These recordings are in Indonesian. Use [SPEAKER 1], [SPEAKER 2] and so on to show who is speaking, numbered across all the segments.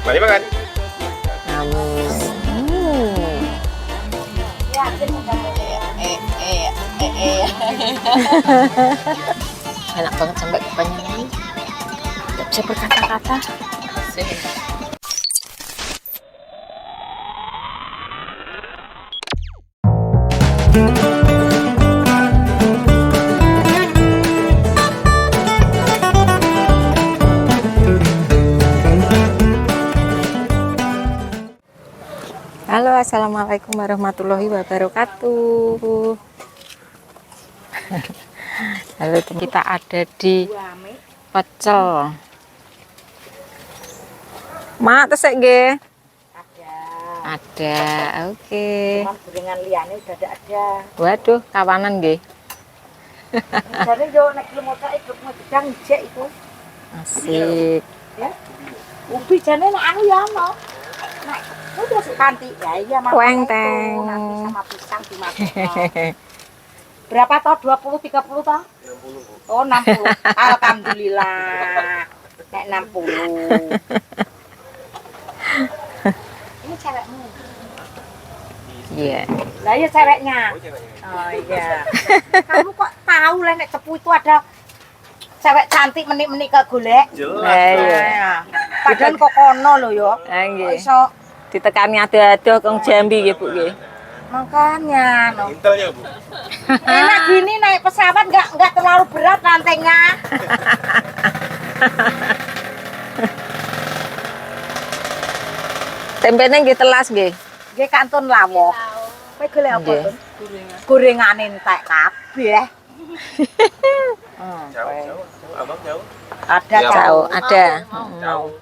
[SPEAKER 1] Mari makan.
[SPEAKER 2] Enak banget sampai kupanya ini. Gak bisa berkata-kata. Halo, assalamualaikum warahmatullahi wabarakatuh. Halo, kita ada di pecel. Mak, tesek nggih? Ada, oke.
[SPEAKER 3] Gorengan liane udah ada.
[SPEAKER 2] Waduh, kawanan nggih.
[SPEAKER 3] Jadi yo nek motor ikut ngedang jek itu.
[SPEAKER 2] Asik.
[SPEAKER 3] Ya. Ubi jane nek anu ya ono. Nek udah kanti ya iya Mas.
[SPEAKER 2] Kuengteng.
[SPEAKER 3] Nanti sama pisang dimakan. Berapa toh? 20 30 toh? 60. Oh, 60. Alhamdulillah. Nek 60. Ini cewekmu.
[SPEAKER 2] Iya.
[SPEAKER 3] Lah ya ceweknya. Oh iya. Kamu kok tahu lah nek cepu itu ada cewek cantik menik-menik ke golek?
[SPEAKER 2] Iya.
[SPEAKER 3] Padahal kok kono lho yo.
[SPEAKER 2] Ah, nggih.
[SPEAKER 3] Iso
[SPEAKER 2] Ditekani ado-ado kang Jambi nggih, Bu nggih.
[SPEAKER 3] makanya no.
[SPEAKER 1] Intelnya, Bu.
[SPEAKER 3] Enak gini naik pesawat nggak terlalu berat rantainya.
[SPEAKER 2] Tempene nggih telas nggih.
[SPEAKER 3] Nggih kantun lawo. Kowe golek apa,
[SPEAKER 2] Nggih.
[SPEAKER 3] Tun? Gorengane entek kabeh.
[SPEAKER 1] Jauh. Abang jauh.
[SPEAKER 3] Ada
[SPEAKER 1] Ya,
[SPEAKER 3] jauh.
[SPEAKER 2] Ada.
[SPEAKER 1] Jauh.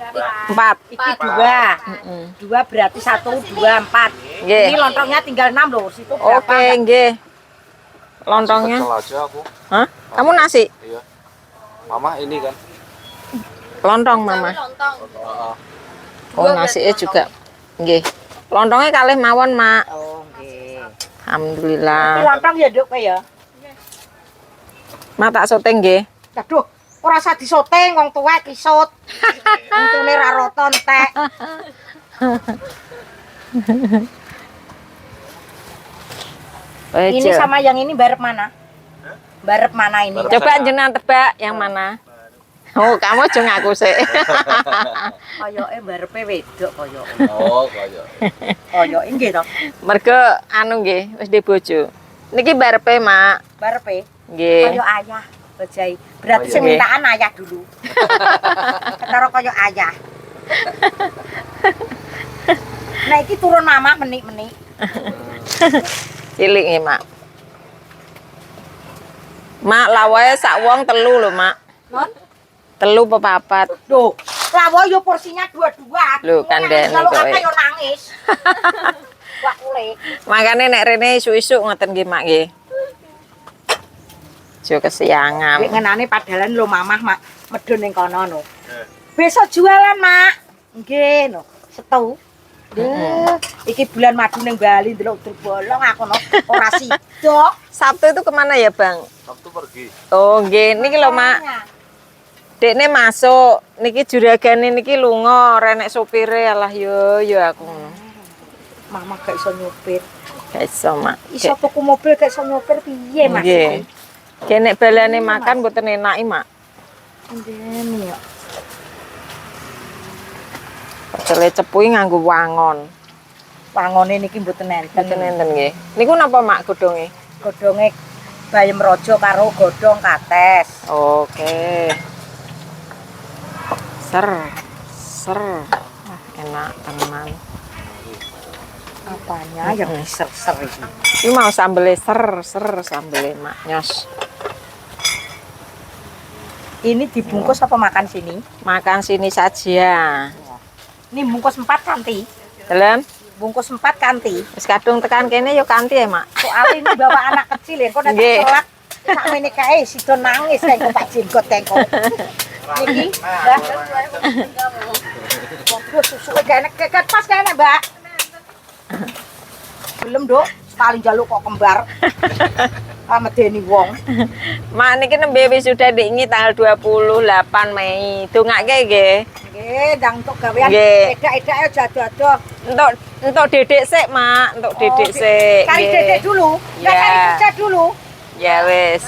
[SPEAKER 2] 4.
[SPEAKER 3] Iki dua.
[SPEAKER 2] Heeh.
[SPEAKER 3] Dua berarti 1, 2, 4.
[SPEAKER 2] Nggih.
[SPEAKER 3] Ini lontongnya tinggal 6 loh. Situ berapa?
[SPEAKER 2] Oke, nggih. Lontongnya.
[SPEAKER 1] Pecel aja aku.
[SPEAKER 2] Hah? Kamu nasi?
[SPEAKER 1] Iya. Mama ini kan.
[SPEAKER 2] Lontong, Mama.
[SPEAKER 1] Heeh.
[SPEAKER 2] Oh, nasinya juga. Nggih. Lontongnya kalih mawon, Mak.
[SPEAKER 3] Oh, nggih. Ini
[SPEAKER 2] Alhamdulillah.
[SPEAKER 3] lontong ya, Duk, ya.
[SPEAKER 2] Mak tak syuting nggih.
[SPEAKER 3] Aduh, ora usah disoteng wong tuwek kisut. Untune ra rata entek. Ini
[SPEAKER 2] Ini
[SPEAKER 3] sama yang ini barep mana? Barep mana ini?
[SPEAKER 2] coba jenengan tebak yang mana? Oh, kamu aja ngaku sih.
[SPEAKER 3] Koyoke barepe wedok koyoke.
[SPEAKER 1] Oh, kayak.
[SPEAKER 3] Koyoke nggih to.
[SPEAKER 2] Mergo anu nggih, wis di bojo. Niki barepe, Mak.
[SPEAKER 3] Barepe
[SPEAKER 2] Nggih.
[SPEAKER 3] koyo ayah bajai. Berarti sing
[SPEAKER 2] Nggih.
[SPEAKER 3] mintaan ayah dulu. Karo koyo ayah. Nah iki turun mama menik-menik.
[SPEAKER 2] Cilik nggih, Mak. Mak lawae sak wong telu lho, Mak.
[SPEAKER 3] Non,
[SPEAKER 2] Telu apa papat?
[SPEAKER 3] Duh, lawo yo porsinya dua-dua.
[SPEAKER 2] Loh, kandhani
[SPEAKER 3] kalau
[SPEAKER 2] kowe.
[SPEAKER 3] apa yo nangis. Wah kulit.
[SPEAKER 2] Makane nek rene isuk-isuk ngoten nggih, Mak nggih. Jo kesiangan.
[SPEAKER 3] Wek ngenane padalan lho mamah mak medun ning kono no. Besok jualan, Mak. Nggih no. Setu. Iki bulan madu ning Bali ndelok bolong aku no ora sida.
[SPEAKER 2] Sabtu itu kemana ya, Bang?
[SPEAKER 1] Sabtu pergi.
[SPEAKER 2] Oh, nggih. Niki lho, Mak. Dekne masuk, niki juragane niki lunga, renek sopire alah yo aku.
[SPEAKER 3] Mama gak iso nyupir.
[SPEAKER 2] Gak iso, Mak.
[SPEAKER 3] Iso tuku mobil gak iso nyupir piye, Mas?
[SPEAKER 2] Nggih. Nek balane makan mboten enaki, Mak.
[SPEAKER 3] Ndene yo.
[SPEAKER 2] Pecele cepuki nganggo wangon.
[SPEAKER 3] Wangone niki mboten enten.
[SPEAKER 2] Mboten enten nggih. Niku napa, Mak, godhonge?
[SPEAKER 3] Godhonge bayem raja karo godhong kates.
[SPEAKER 2] Oke. Ser. Wah, enak tenan.
[SPEAKER 3] Apanya yang ser-ser iki?
[SPEAKER 2] Ini mau sambelnya ser sambelnya, Mak. Nyos.
[SPEAKER 3] Ini dibungkus apa makan sini?
[SPEAKER 2] Makan sini saja.
[SPEAKER 3] Ini bungkus 4 kanti.
[SPEAKER 2] Dalam
[SPEAKER 3] Bungkus 4 kanti.
[SPEAKER 2] wis kadung tekan kene yo kanthi ya, Mak.
[SPEAKER 3] Soal ini bawa anak kecil ya, kok nanti
[SPEAKER 2] Nggih.
[SPEAKER 3] sholat sak mene kae sido nangis kayak Pak Jenggot tengko. Iki, Mbak. Waduh, susu gak enak, gak pas gak enak, Mbak. Belum, Dok. Sekali jaluk kok kembar. medeni wong.
[SPEAKER 2] Mak niki nembe wisuda dingi tanggal 28 Mei. Dongake nggih.
[SPEAKER 3] Nggih, ndang untuk gawean
[SPEAKER 2] Nggih.
[SPEAKER 3] edak-edak ayo jado-jado.
[SPEAKER 2] Entuk dedek sik, Mak. Entuk dedek sik.
[SPEAKER 3] Cari
[SPEAKER 2] Nggih.
[SPEAKER 3] dedek dulu. Enggak
[SPEAKER 2] Ya.
[SPEAKER 3] cari kerja dulu.
[SPEAKER 2] Ya wis.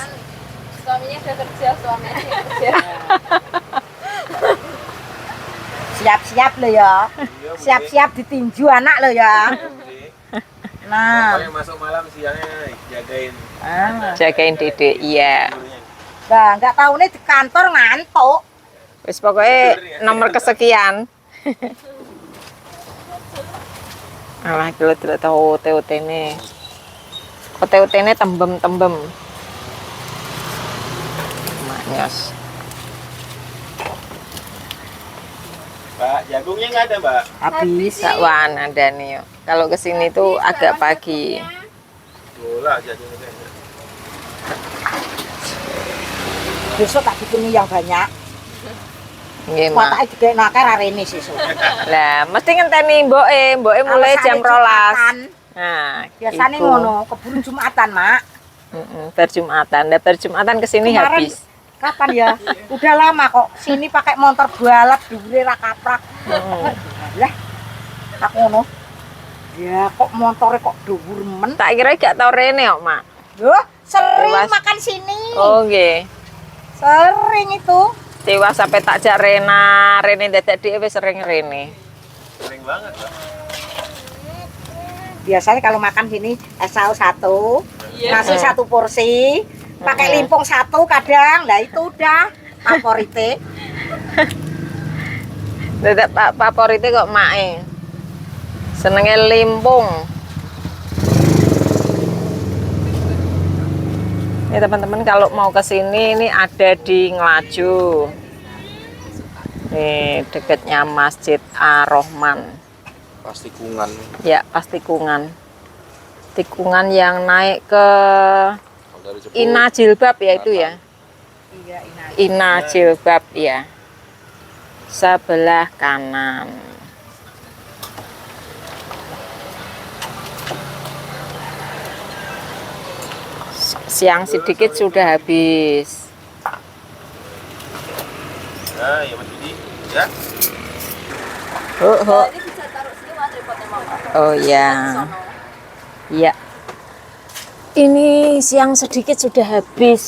[SPEAKER 4] Suaminya udah kerja, suaminya kerja.
[SPEAKER 3] Siap-siap lo ya. Siap-siap ditinju anak lo ya. Nah,
[SPEAKER 1] Pokoknya masuk malam siangnya jagain.
[SPEAKER 2] Jagain dedek, iya.
[SPEAKER 3] nah nggak tahu nih di kantor ngantuk.
[SPEAKER 2] Wis pokoknya nomor kesekian. Alah kalau tidak tahu OT-OT-ne. OT-OT-ne tembem-tembem. Maknyos.
[SPEAKER 1] Pak, jagungnya nggak ada, Mbak.
[SPEAKER 3] Habis.
[SPEAKER 2] Sakwan ada nih. Yuk. Kalau kesini tuh agak pagi.
[SPEAKER 1] Bola jagungnya kayaknya.
[SPEAKER 3] Besok tak bikin yang banyak.
[SPEAKER 2] Nggih, Mak.
[SPEAKER 3] Watake dikeknake rare ini sesuk.
[SPEAKER 2] Lah, mesti ngenteni mboke mulai jam 12. Nah,
[SPEAKER 3] Biasanya
[SPEAKER 2] iku.
[SPEAKER 3] ngono, keburu Jumatan, Mak.
[SPEAKER 2] Berjumatan. Nah, berjumatan kesini
[SPEAKER 3] Kemarin
[SPEAKER 2] habis.
[SPEAKER 3] kapan ya? Udah lama kok. Sini pakai motor balap dhuwure ra kaprak. Lah. Tak ngono. Ya kok motornya kok dhuwur men.
[SPEAKER 2] Tak kira gak tau rene kok, Mak.
[SPEAKER 3] Loh, sering
[SPEAKER 2] Tewas.
[SPEAKER 3] makan sini.
[SPEAKER 2] Oh, nggih.
[SPEAKER 3] Sering itu.
[SPEAKER 2] Tewas sampai tak jak Rene dadak dhewe wis sering rene.
[SPEAKER 1] Sering banget, Mbak.
[SPEAKER 3] Biasanya kalau makan sini es saus satu, nasi satu porsi, pakai limpung satu kadang. Lah itu udah favorite.
[SPEAKER 2] Dadak favorite kok mae. Senenge limpung. Ya teman-teman kalau mau ke sini ini ada di Ngelaju. Nih dekatnya Masjid Ar-Rahman.
[SPEAKER 1] Pas tikungan.
[SPEAKER 2] Ya, pas tikungan. Tikungan yang naik ke
[SPEAKER 1] Kalau dari Jepul,
[SPEAKER 2] Ina Jilbab ya itu ya.
[SPEAKER 3] Iya,
[SPEAKER 2] Ina Jilbab ya. Sebelah kanan. Siang sedikit sudah habis.
[SPEAKER 1] Nah, ya Mas Budi. Ya.
[SPEAKER 4] Jadi bisa taruh sini mas tripodnya mama.
[SPEAKER 2] Oh ya. Ya. Ini siang sedikit sudah habis.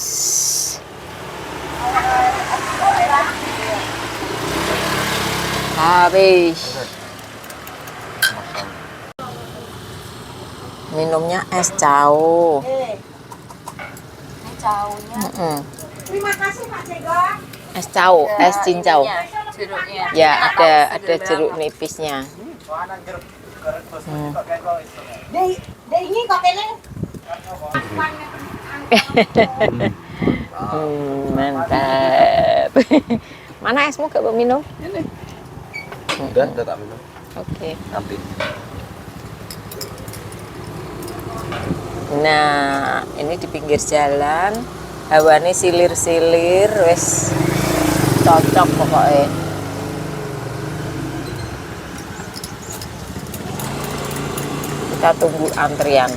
[SPEAKER 2] Habis. Minumnya es cao.
[SPEAKER 4] Ini caunya.
[SPEAKER 3] Terima kasih Pak Cegong.
[SPEAKER 2] Es cao, es cincau.
[SPEAKER 4] Jeruknya.
[SPEAKER 2] Ya, ada jeruk nipisnya.
[SPEAKER 3] Dek ini kok kene.
[SPEAKER 2] Mantap. Mana esmu gak mau minum?
[SPEAKER 1] Udah tak minum.
[SPEAKER 2] Oke.
[SPEAKER 1] Nanti.
[SPEAKER 2] Nah, ini di pinggir jalan. Hawane silir-silir, wes cocok pokoknya. Kita tunggu antrian.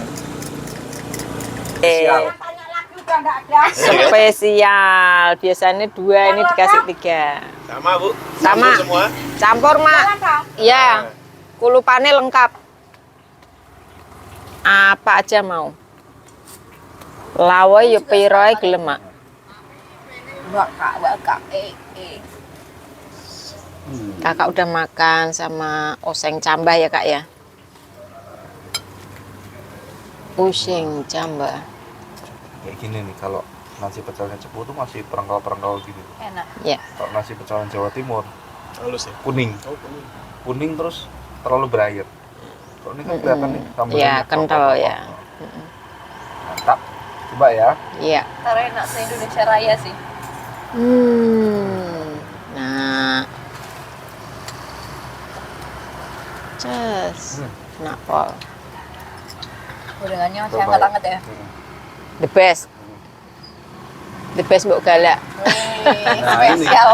[SPEAKER 1] Spesial.
[SPEAKER 3] Tanya lagi udah enggak ada.
[SPEAKER 2] Spesial. Biasanya 2, ini dikasih 3.
[SPEAKER 1] Sama, Bu.
[SPEAKER 2] Sama.
[SPEAKER 1] Campur semua.
[SPEAKER 2] Campur, Mak.
[SPEAKER 3] Jalan, Kak.
[SPEAKER 2] Iya. Kulupannya lengkap. Apa aja mau. Lawa yo piroe gelem, Mak.
[SPEAKER 4] Kak.
[SPEAKER 2] Kakak udah makan sama oseng cambah ya, Kak ya? Oseng cambah.
[SPEAKER 1] Kayak gini nih, kalau nasi pecelnya Cepu tuh masih perengkal-perengkal gini.
[SPEAKER 4] Enak.
[SPEAKER 2] Ya.
[SPEAKER 1] Kalau nasi pecel Jawa Timur
[SPEAKER 5] Halus ya?
[SPEAKER 1] kuning. Kuning terus terlalu berair. Kalau ini kan kelihatan nih
[SPEAKER 2] Ya,
[SPEAKER 1] sambalnya
[SPEAKER 2] kental
[SPEAKER 1] coklat.
[SPEAKER 2] ya.
[SPEAKER 1] Mantap. Coba ya.
[SPEAKER 2] Iya.
[SPEAKER 4] Taruh enak se-Indonesia Raya sih.
[SPEAKER 2] Nah. Ces. Napol.
[SPEAKER 4] Gorengannya masih
[SPEAKER 1] Coba ya.
[SPEAKER 4] hangat-hangat ya.
[SPEAKER 2] The best. The best Mbok Galak.
[SPEAKER 4] Spesial.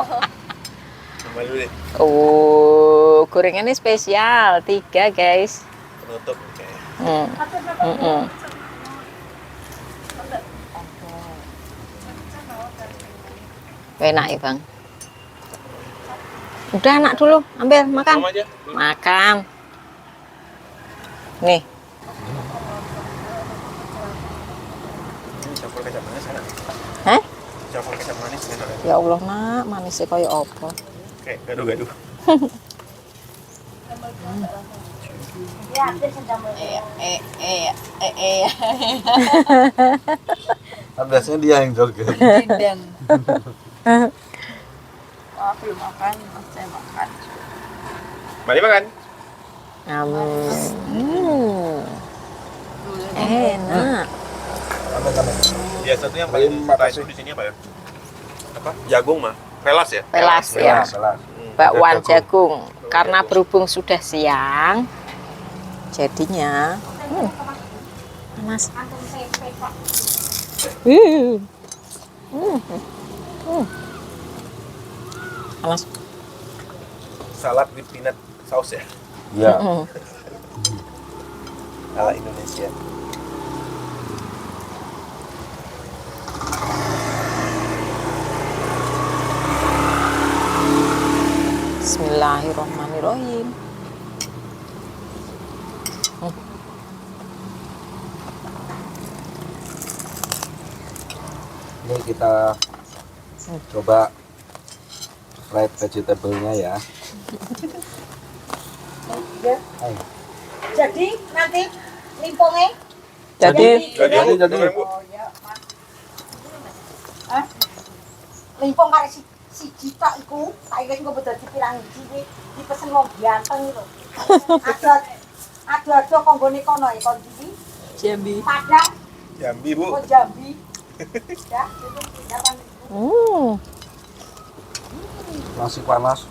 [SPEAKER 5] Coba dulu deh,
[SPEAKER 2] Oh, gorengannya spesial. 3, guys.
[SPEAKER 5] penutup kayaknya.
[SPEAKER 2] Enak ya bang. Udah anak dulu, ambil makan.
[SPEAKER 5] Mama aja.
[SPEAKER 2] Makan. Nih,
[SPEAKER 5] Ini campur kecap manis enak.
[SPEAKER 2] heh?
[SPEAKER 5] Campur kecap manis enak.
[SPEAKER 2] Ya Allah nak, manisnya kayak apa?
[SPEAKER 5] Kayak gaduh-gaduh.
[SPEAKER 3] Ya, ada sedang
[SPEAKER 1] Kan biasanya dia yang joget.
[SPEAKER 4] Dan maaf belum makan, mas saya makan.
[SPEAKER 5] Mari makan.
[SPEAKER 2] Enak.
[SPEAKER 5] Biasa tuh yang paling suka itu di sini apa ya? Apa? Jagung mah. Pelas ya?
[SPEAKER 2] Pelas ya.
[SPEAKER 1] Pelas.
[SPEAKER 2] Bakwan jagung. Karena berhubung sudah siang, jadinya panas. Panas.
[SPEAKER 5] Salad with peanut saus ya?
[SPEAKER 1] Iya.
[SPEAKER 5] Ala Indonesia.
[SPEAKER 2] Bismillahirrahmanirrahim.
[SPEAKER 1] Ini kita coba fried vegetable-nya ya. Ayo.
[SPEAKER 3] Jadi nanti limpongnya
[SPEAKER 2] Jadi
[SPEAKER 1] Jadi.
[SPEAKER 3] limpong kare si Cita iku saiki engko bedal dipirang iki dipesen wong ganteng lho. Ada konggone kono ya kon iki.
[SPEAKER 4] Jambi.
[SPEAKER 3] Padang
[SPEAKER 5] Jambi, Bu.
[SPEAKER 3] kok Jambi. Ya, itu pindahan.
[SPEAKER 1] Nasi panas.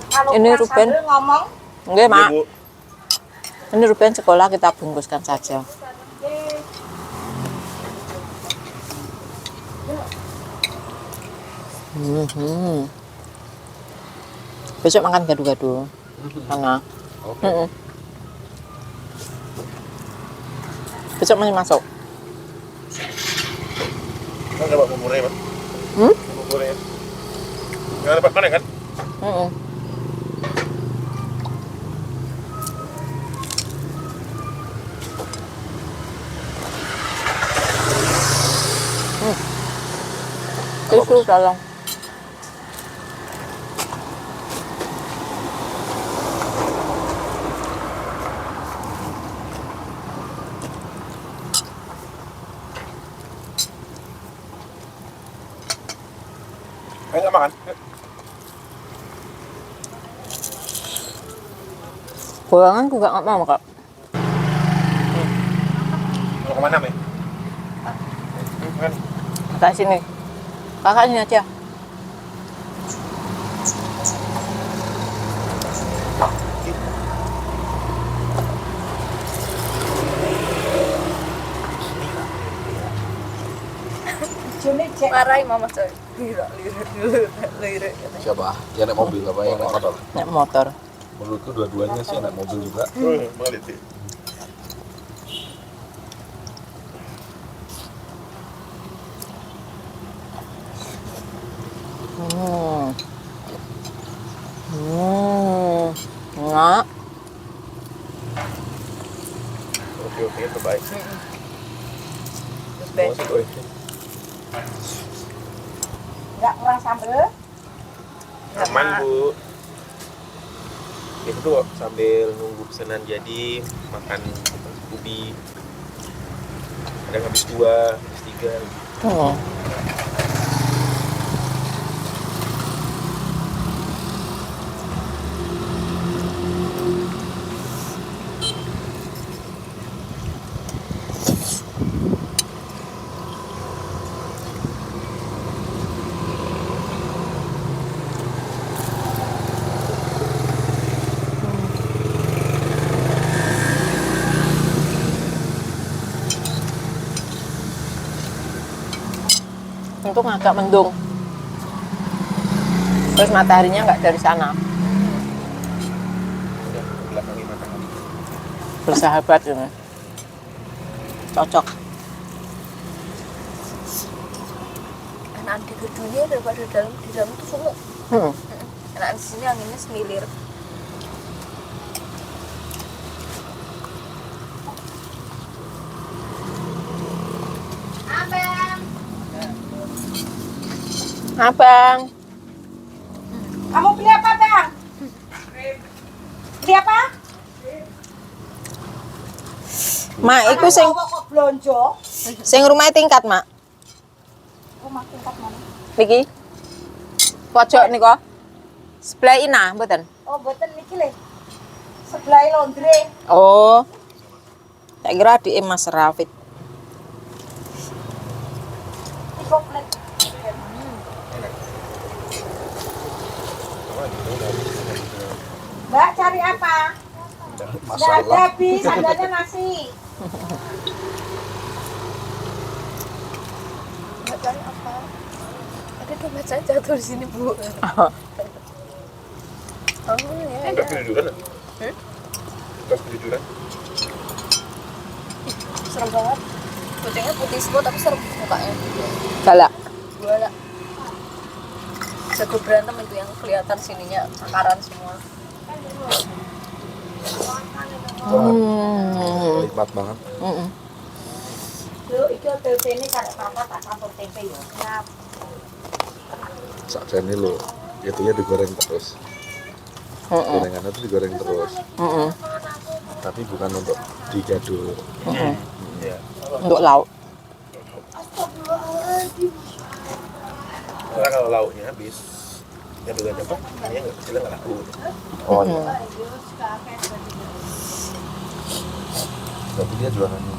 [SPEAKER 3] Kalau
[SPEAKER 2] Ini
[SPEAKER 3] kurang
[SPEAKER 2] Ruben.
[SPEAKER 3] sambel ngomong
[SPEAKER 2] Enggak,
[SPEAKER 5] Iya,
[SPEAKER 2] Mak.
[SPEAKER 5] Bu.
[SPEAKER 2] Ini Ruben sekolah kita bungkuskan saja. Besok makan gado-gado. Mana?
[SPEAKER 1] Oke.
[SPEAKER 2] Besok masih masuk.
[SPEAKER 5] Kan dapat buburnya, Pak. Buburnya. Nggak dapat mana kan?
[SPEAKER 2] Tisu tolong.
[SPEAKER 5] Ayo nggak makan. Yuk.
[SPEAKER 2] Goyangan juga nggak mau, Kak.
[SPEAKER 5] Mau kemana, Me? Makan.
[SPEAKER 2] Kakak sini. Kakak sini aja.
[SPEAKER 3] jone cek
[SPEAKER 4] Marahi mama saya. Lirik.
[SPEAKER 1] Siapa? Yang naik mobil apa yang naik motor?
[SPEAKER 2] Naik motor.
[SPEAKER 1] Menurutku dua-duanya sih naik mobil juga.
[SPEAKER 5] Balik sih.
[SPEAKER 2] Enggak.
[SPEAKER 5] Oke, terbaik.
[SPEAKER 4] Ben.
[SPEAKER 5] Masuk, oi.
[SPEAKER 3] enggak kurang sambel.
[SPEAKER 5] Aman, Bu. Itu tuh sambil nunggu pesanan jadi makan ubi. Ada yang habis 2, habis 3.
[SPEAKER 2] Untung agak mendung. Terus mataharinya nggak dari sana.
[SPEAKER 5] Udah, belakangnya matang.
[SPEAKER 2] Bersahabat ini. Cocok.
[SPEAKER 4] gedungnya daripada di dalam tuh sumuk. Enak di sini anginnya semilir.
[SPEAKER 2] Abang.
[SPEAKER 3] Kamu beli apa, Bang? Beli apa?
[SPEAKER 2] Mak, iku sing
[SPEAKER 3] Kok blonjo?
[SPEAKER 2] rumah tingkat, Mak.
[SPEAKER 3] Rumah tingkat mana?
[SPEAKER 2] Niki. Pojok niku. Sebelah Ina, mboten?
[SPEAKER 3] Oh, mboten niki le. Sebelah laundry.
[SPEAKER 2] Oh. Tak kira di Mas Rafid.
[SPEAKER 3] Iki komplit. Mbak, cari apa? Nggak ada
[SPEAKER 1] Masalah.
[SPEAKER 3] habis, adanya nasi.
[SPEAKER 4] Nggak cari apa? Ada dompet saya jatuh di sini, Bu. Oh, ya.
[SPEAKER 5] Bekas kejujuran ya? Bekas kejujuran?
[SPEAKER 4] Serem banget. Kucingnya putih semua tapi serem mukanya.
[SPEAKER 2] Galak.
[SPEAKER 4] Gua jago berantem itu yang kelihatan sininya akaran semua.
[SPEAKER 1] Nikmat banget.
[SPEAKER 3] Lho, iki hotel sini karek papa tak campur tempe ya. Siap.
[SPEAKER 1] Sakjane lho, itunya digoreng terus. Gorengannya tuh digoreng terus. Tapi bukan untuk digadul.
[SPEAKER 5] Iya.
[SPEAKER 2] Untuk lauk.
[SPEAKER 5] Karena kalau lauknya habis, ya dengan apa? Ini nggak kecil nggak laku.
[SPEAKER 1] Oh iya. Tapi dia jualan ini.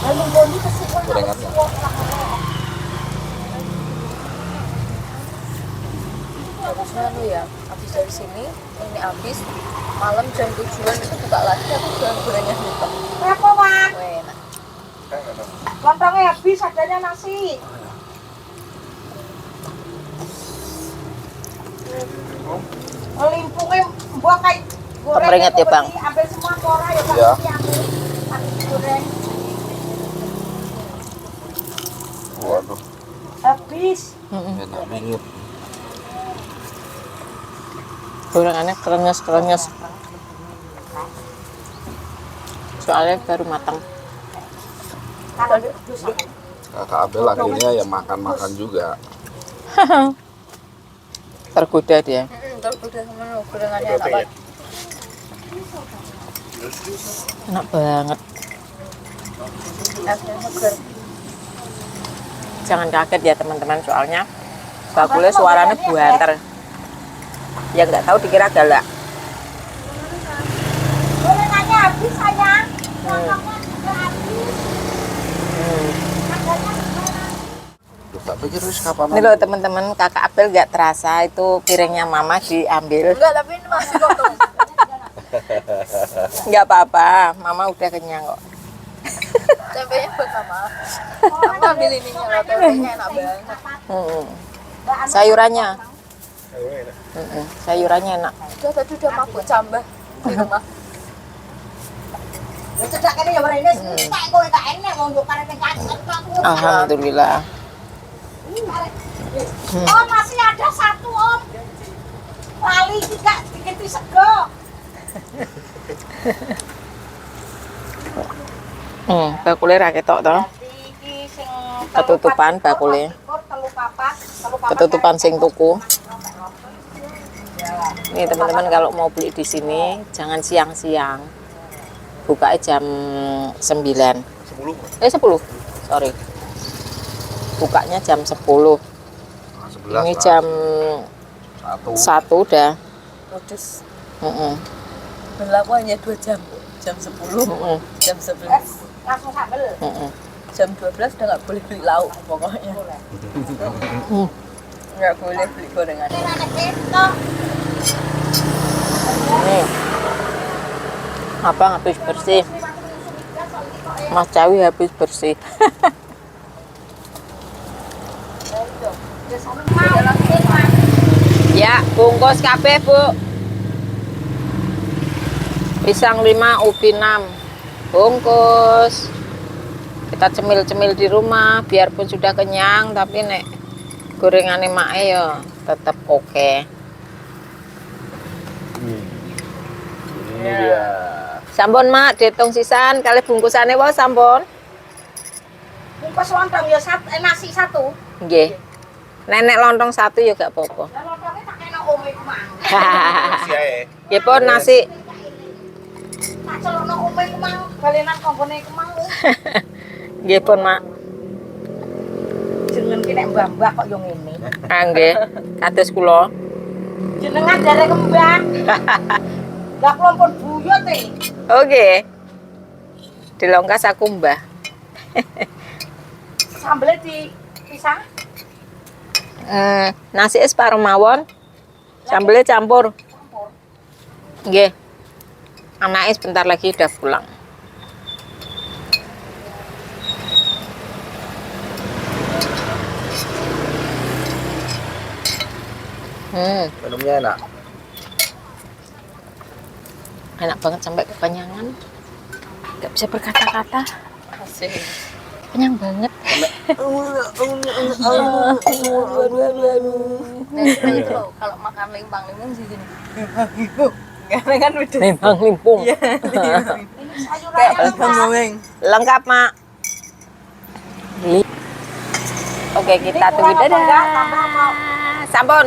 [SPEAKER 3] Lalu boni kesuwen
[SPEAKER 1] Gorengannya.
[SPEAKER 4] Harusnya lu ya, habis dari sini, ini habis malam jam 7-an itu buka lagi aku jualan gorengan buka.
[SPEAKER 3] Apa, Wan?
[SPEAKER 4] Wah, enak.
[SPEAKER 3] Lontongnya habis, adanya nasi. Limpungnya buah kayak goreng.
[SPEAKER 2] Keperingat ya, Bang.
[SPEAKER 3] Ambil semua kora ya, Bang.
[SPEAKER 1] Iya.
[SPEAKER 3] Ambil goreng.
[SPEAKER 1] Waduh,
[SPEAKER 3] Habis.
[SPEAKER 1] enak banget.
[SPEAKER 2] Gorengannya krenyes. Soalnya baru matang.
[SPEAKER 3] Kalau dosa.
[SPEAKER 1] Kakak Abel akhirnya ya makan-makan juga.
[SPEAKER 2] Tergoda dia.
[SPEAKER 4] Ntar udah sama lu, gorengannya enak
[SPEAKER 5] Berapa ya?
[SPEAKER 4] banget.
[SPEAKER 2] Enak banget.
[SPEAKER 4] Efnya seger.
[SPEAKER 2] Jangan kaget ya teman-teman, soalnya bakulnya suaranya buanter. Ya nggak tahu dikira galak.
[SPEAKER 3] Gorengannya habis, sayang. Lontongnya juga habis. Adanya sekarang.
[SPEAKER 1] Duh, tak pikir wis kapan
[SPEAKER 2] Ini loh teman-teman, kakak Abel nggak terasa itu piringnya mama diambil.
[SPEAKER 4] Enggak, tapi ini masih kotor.
[SPEAKER 2] Nggak apa-apa, mama udah kenyang kok.
[SPEAKER 4] Tempenya buat mama. Aku ambil ininya loh, tempenya enak banget.
[SPEAKER 2] Sayurannya,
[SPEAKER 5] Ayo, enak.
[SPEAKER 2] sayurannya enak.
[SPEAKER 4] Udah tadi udah mabuk cambah di rumah.
[SPEAKER 3] Ya cedak kene ya mrene tak kowe tak enek wong yo karene kaget aku.
[SPEAKER 2] Alhamdulillah.
[SPEAKER 3] Oh, masih ada satu, Om. Lali tidak sedikit sego.
[SPEAKER 2] Bakulnya ra ketok toh.
[SPEAKER 3] Iki sing
[SPEAKER 2] Ketutupan bakule.
[SPEAKER 3] telu papat.
[SPEAKER 2] Ketutupan sing tuku. Nih teman-teman, kalau mau beli di sini jangan siang-siang. Bukanya jam 9.
[SPEAKER 5] 10.
[SPEAKER 2] 10. Sorry. Bukanya jam 10.
[SPEAKER 1] 11
[SPEAKER 2] Ini
[SPEAKER 1] lah.
[SPEAKER 2] jam
[SPEAKER 1] Satu.
[SPEAKER 2] 1 udah.
[SPEAKER 4] Modus.
[SPEAKER 2] Heeh.
[SPEAKER 4] Berlaku hanya 2 jam. Jam 10, jam 11.
[SPEAKER 3] Langsung sambel.
[SPEAKER 4] Jam 12 udah nggak boleh beli lauk pokoknya. Nggak boleh beli gorengan.
[SPEAKER 3] Nek entok.
[SPEAKER 2] Nih. Abang habis bersih. Mas Cawi habis bersih. Ya, bungkus kabeh, Bu. Pisang 5, ubi 6. Bungkus. kita cemil-cemil di rumah biarpun sudah kenyang tapi nek gorengane mae ya tetap oke.
[SPEAKER 1] Ini dia.
[SPEAKER 2] Sampun mak dihitung sisan kali bungkusannya wae sampun.
[SPEAKER 3] Bungkus lontong ya nasi satu.
[SPEAKER 2] Nggih. Nenek lontong satu ya gak apa-apa.
[SPEAKER 3] Lah lontongnya tak kena omeh ku mang.
[SPEAKER 5] Siae.
[SPEAKER 2] Nggih pun nasi.
[SPEAKER 3] Tak celokno omeh ku mang, balenan konggone ku mang.
[SPEAKER 2] Nggih pun mak.
[SPEAKER 3] Jenengan ki nek mbah-mbah kok yo ngene.
[SPEAKER 2] Ah nggih. Kados kula.
[SPEAKER 3] Jenengan jare kembang. Lah kula pun buyut e.
[SPEAKER 2] Oke. Dilongkas aku mbah.
[SPEAKER 3] Sambelnya dipisah.
[SPEAKER 2] Nasi es separuh mawon. Sambelnya campur. Nggih. Anaknya sebentar lagi udah pulang.
[SPEAKER 1] Minumnya enak.
[SPEAKER 2] Enak banget sampai kekenyangan. Gak bisa berkata-kata. Kenyang banget.
[SPEAKER 4] Nah, itu loh, kalau makan limpang-limpang sih gini. Karena kan udah
[SPEAKER 2] Limpang limpung.
[SPEAKER 3] Sayurannya apa?
[SPEAKER 2] Lengkap, Mak. Oke, kita tunggu. Dadah. Sampun.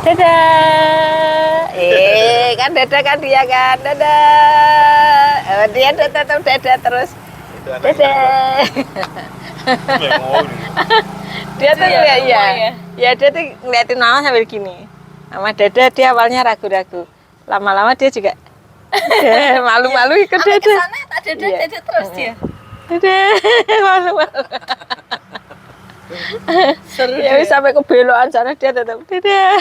[SPEAKER 2] Dadah. Kan dadah kan dia kan. Dadah. Dia tetap dadah terus.
[SPEAKER 5] Itu anak
[SPEAKER 2] Dadah.
[SPEAKER 5] memang.
[SPEAKER 2] Dia tuh ngeliat ya dia tuh ngeliatin mama sambil gini. Sama Dada dia awalnya ragu-ragu. Lama-lama dia juga malu-malu ikut
[SPEAKER 4] sampai
[SPEAKER 2] Dada.
[SPEAKER 4] kesana tak dadah
[SPEAKER 2] Iya.
[SPEAKER 4] dadah terus dia.
[SPEAKER 2] Dada malu-malu. Ya wis sampai ke belokan sana dia tetap Dada.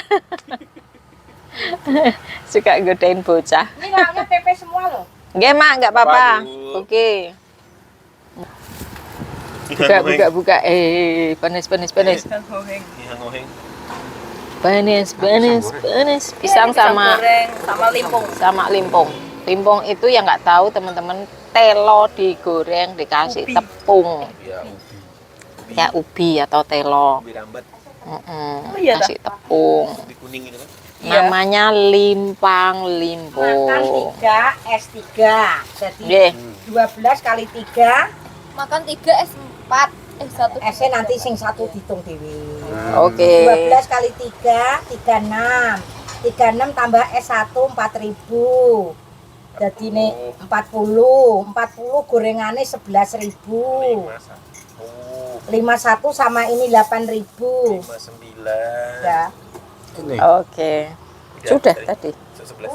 [SPEAKER 2] Suka godain bocah.
[SPEAKER 3] Ini lauknya tempe semua loh.
[SPEAKER 2] Nggih, Mak, enggak apa-apa.
[SPEAKER 5] Apa, Bu?
[SPEAKER 2] Oke. Buka. Panas.
[SPEAKER 5] Iya, ngoheng.
[SPEAKER 2] Panas. Pisang sama
[SPEAKER 4] goreng sama limpung.
[SPEAKER 2] limpung. Limpung itu yang nggak tahu teman-teman, telo digoreng dikasih tepung.
[SPEAKER 1] Ya, ubi.
[SPEAKER 2] Ya ubi atau telo.
[SPEAKER 5] Ubi rambat,
[SPEAKER 4] iya,
[SPEAKER 2] Kasih tepung.
[SPEAKER 5] ubi kuning gitu kan.
[SPEAKER 2] Namanya limpang
[SPEAKER 3] Makan
[SPEAKER 2] limpung.
[SPEAKER 3] 3 S3. Jadi
[SPEAKER 2] Nggih.
[SPEAKER 3] 12 kali 3
[SPEAKER 4] Makan 3 S4 S1
[SPEAKER 3] S-nya nanti sing satu dihitung dewi.
[SPEAKER 2] Oke.
[SPEAKER 3] 12 kali 3 36. 36 tambah S1 4000. Jadi nih 40 gorengannya 11.000. 51 sama ini 8.000.
[SPEAKER 5] 59.
[SPEAKER 3] Ya.
[SPEAKER 1] Ini.
[SPEAKER 2] Oke. Sudah tadi.
[SPEAKER 5] 11.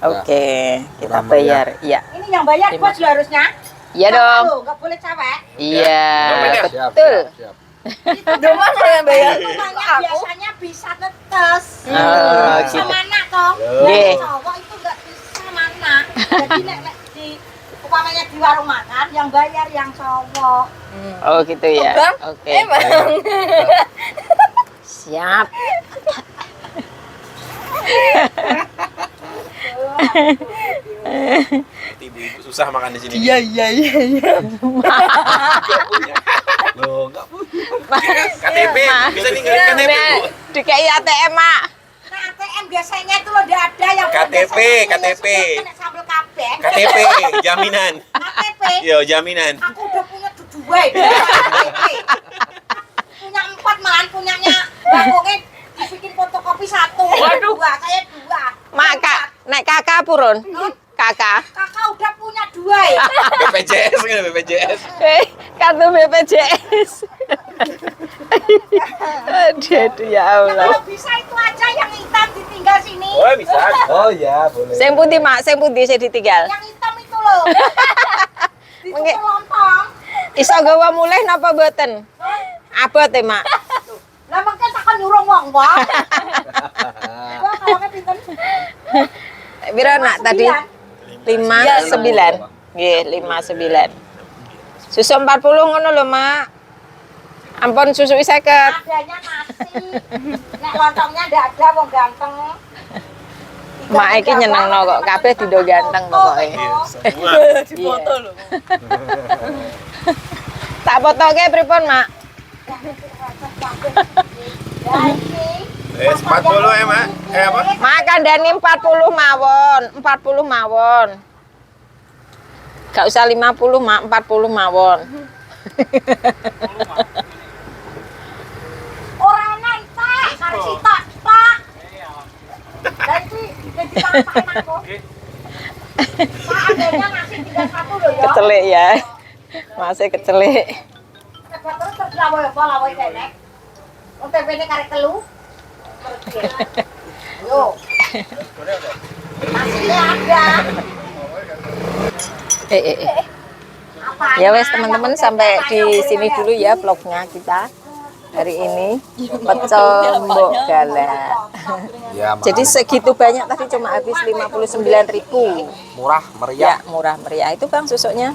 [SPEAKER 2] Oke, kita
[SPEAKER 1] Lama
[SPEAKER 2] bayar. Iya.
[SPEAKER 3] Ini yang bayar bos lo harusnya.
[SPEAKER 2] Iya dong.
[SPEAKER 3] Enggak boleh cewek.
[SPEAKER 2] Iya,
[SPEAKER 1] Siap,
[SPEAKER 2] betul.
[SPEAKER 1] siap.
[SPEAKER 4] Doman lo yang bayar.
[SPEAKER 3] Makanya biasanya bisa netes.
[SPEAKER 2] Oh,
[SPEAKER 3] Bisa
[SPEAKER 2] gitu.
[SPEAKER 3] mana toh?
[SPEAKER 2] Nggih.
[SPEAKER 3] Cowok itu enggak bisa mana. Jadi nek di umpamanya di warung makan yang bayar yang cowok.
[SPEAKER 2] Oh, gitu ya.
[SPEAKER 4] Bang,
[SPEAKER 2] Oke.
[SPEAKER 4] emang.
[SPEAKER 2] Siap.
[SPEAKER 5] Ibu-ibu susah makan di sini.
[SPEAKER 4] Iya.
[SPEAKER 1] Loh, enggak
[SPEAKER 5] KTP bisa ninggalin KTP, Bu.
[SPEAKER 2] DKI ATM, Mak.
[SPEAKER 3] Nah, ATM biasanya itu loh enggak ada yang
[SPEAKER 5] KTP,
[SPEAKER 3] biasanya
[SPEAKER 5] KTP.
[SPEAKER 3] kena sambal kabeh.
[SPEAKER 5] KTP jaminan.
[SPEAKER 3] KTP.
[SPEAKER 5] Yo, jaminan.
[SPEAKER 3] Aku udah punya 2 KTP. Punya 4 malahan punyanya. Bangongnya dibikin fotokopi 1.
[SPEAKER 2] Waduh.
[SPEAKER 3] 2, saya 2.
[SPEAKER 2] Mak, Kak, nek kakak purun. Kakak.
[SPEAKER 3] Kakak udah punya 2 ya.
[SPEAKER 5] BPJS kan BPJS.
[SPEAKER 2] Kartu BPJS. Aduh, ya Allah.
[SPEAKER 3] Kalau bisa itu aja yang hitam ditinggal sini.
[SPEAKER 5] Oh, bisa.
[SPEAKER 1] Oh ya, boleh.
[SPEAKER 2] Sing putih, Mak, sing putih saya ditinggal.
[SPEAKER 3] Yang hitam itu loh.
[SPEAKER 2] Mengke-
[SPEAKER 3] Itu lontong.
[SPEAKER 2] Iso gawa mulih napa mboten? Abot e, Mak.
[SPEAKER 3] Lah mungkin takkan nyuruh wong, Bang. Wah, kawangnya pinten?
[SPEAKER 2] Pira nak tadi? 59. Nggih, 59. Susu 40 ngono lho, Mak. Ampun susu 50.
[SPEAKER 3] Adanya nasi. Nek lontongnya ndak ada wong ganteng.
[SPEAKER 2] Mak iki nyenengno kok kabeh dido ganteng pokoke.
[SPEAKER 5] Iya, semua.
[SPEAKER 2] Difoto lho. Tak fotoke pripun, Mak?
[SPEAKER 5] 40 ya, Mak. Apa?
[SPEAKER 2] Mak kandhani 40 mawon, 40 mawon. Gak usah 50, Mak, 40 mawon.
[SPEAKER 3] Ora enak, Pak. Karo sitok, Pak. Lah iki ditampakan aku. Pak, adanya ngasih 31 lho ya.
[SPEAKER 2] Kecelik ya. Masih kecelik.
[SPEAKER 3] Terus lawo kene. Wong tempene karek telu. Yo. Hasilnya ada. Apa?
[SPEAKER 2] Ya wes teman-teman sampai di sini dulu ya vlognya kita hari ini pecel mbok galak.
[SPEAKER 1] Ya,
[SPEAKER 2] Jadi segitu banyak tadi cuma habis 59.000.
[SPEAKER 1] murah meriah.
[SPEAKER 2] Ya murah meriah itu Bang susuknya.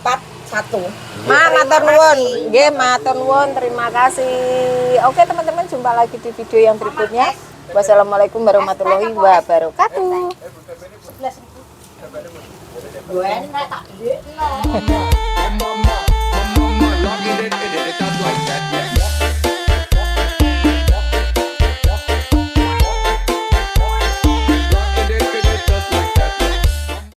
[SPEAKER 3] 41.
[SPEAKER 2] Ma matur nuwun. Nggih matur nuwun, terima kasih. Oke teman-teman jumpa lagi di video yang berikutnya. Wassalamualaikum warahmatullahi wabarakatuh.
[SPEAKER 3] Gue enak tak duit.